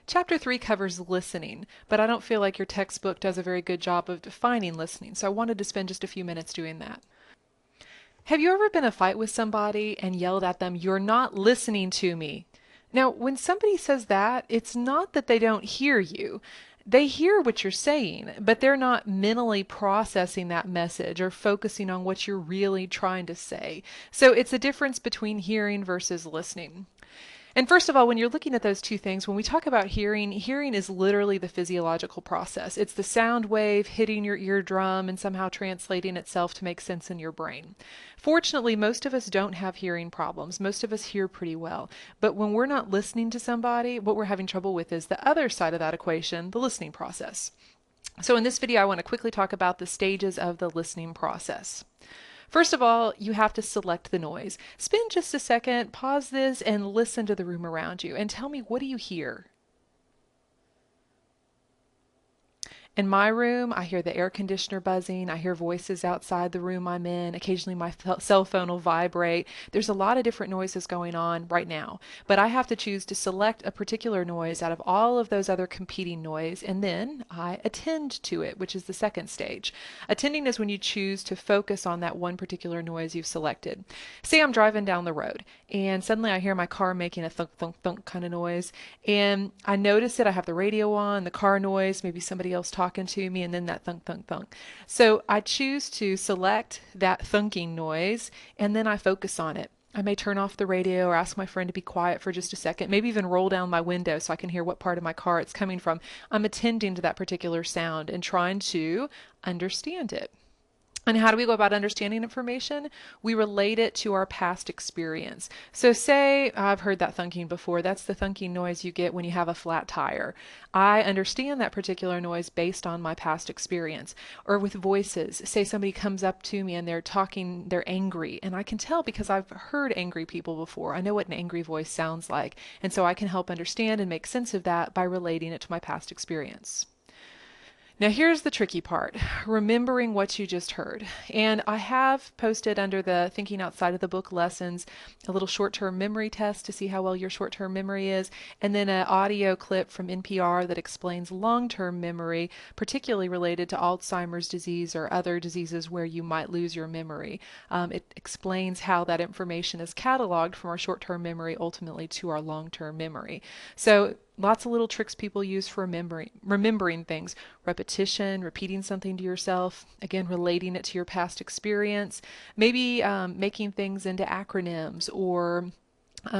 Chapter 3 covers listening, but I don't feel like your textbook does a very good job of defining listening, so I wanted to spend just a few minutes doing that. Have you ever been in a fight with somebody and yelled at them, "You're not listening to me"? Now, when somebody says that, it's not that they don't hear you. They hear what you're saying, but they're not mentally processing that message or focusing on what you're really trying to say. So it's a difference between hearing versus listening. And first of all, when you're looking at those two things, when we talk about hearing, hearing is literally the physiological process. It's the sound wave hitting your eardrum and somehow translating itself to make sense in your brain. Fortunately, most of us don't have hearing problems. Most of us hear pretty well. But when we're not listening to somebody, what we're having trouble with is the other side of that equation, the listening process. So in this video, I want to quickly talk about the stages of the listening process. First of all, you have to select the noise. Spend just a second, pause this, and listen to the room around you and tell me, what do you hear? In my room, I hear the air conditioner buzzing. I hear voices outside the room I'm in. Occasionally, my cell phone will vibrate. There's a lot of different noises going on right now, but I have to choose to select a particular noise out of all of those other competing noise, and then I attend to it, which is the second stage. Attending is when you choose to focus on that one particular noise you've selected. Say I'm driving down the road, and suddenly I hear my car making a thunk, thunk, thunk kind of noise, and I notice it. I have the radio on, the car noise, maybe somebody else talking to me, and then that thunk, thunk, thunk. So I choose to select that thunking noise, and then I focus on it. I may turn off the radio or ask my friend to be quiet for just a second, maybe even roll down my window so I can hear what part of my car it's coming from. I'm attending to that particular sound and trying to understand it. And how do we go about understanding information? We relate it to our past experience. So say I've heard that thunking before. That's the thunking noise you get when you have a flat tire. I understand that particular noise based on my past experience. Or with voices, say somebody comes up to me and they're talking, they're angry, and I can tell because I've heard angry people before. I know what an angry voice sounds like. And so I can help understand and make sense of that by relating it to my past experience. Now here's the tricky part, remembering what you just heard. And I have posted under the Thinking Outside of the Book lessons a little short-term memory test to see how well your short-term memory is, and then an audio clip from NPR that explains long-term memory, particularly related to Alzheimer's disease or other diseases where you might lose your memory. It explains how that information is cataloged from our short-term memory ultimately to our long-term memory. So lots of little tricks people use for remembering things. Repetition, repeating something to yourself, again, relating it to your past experience, maybe making things into acronyms or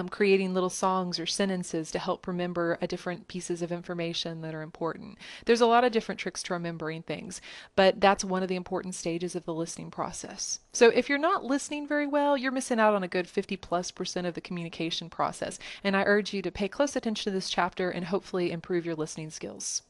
creating little songs or sentences to help remember different pieces of information that are important. There's a lot of different tricks to remembering things, but that's one of the important stages of the listening process. So if you're not listening very well, you're missing out on a good 50+% of the communication process, and I urge you to pay close attention to this chapter and hopefully improve your listening skills.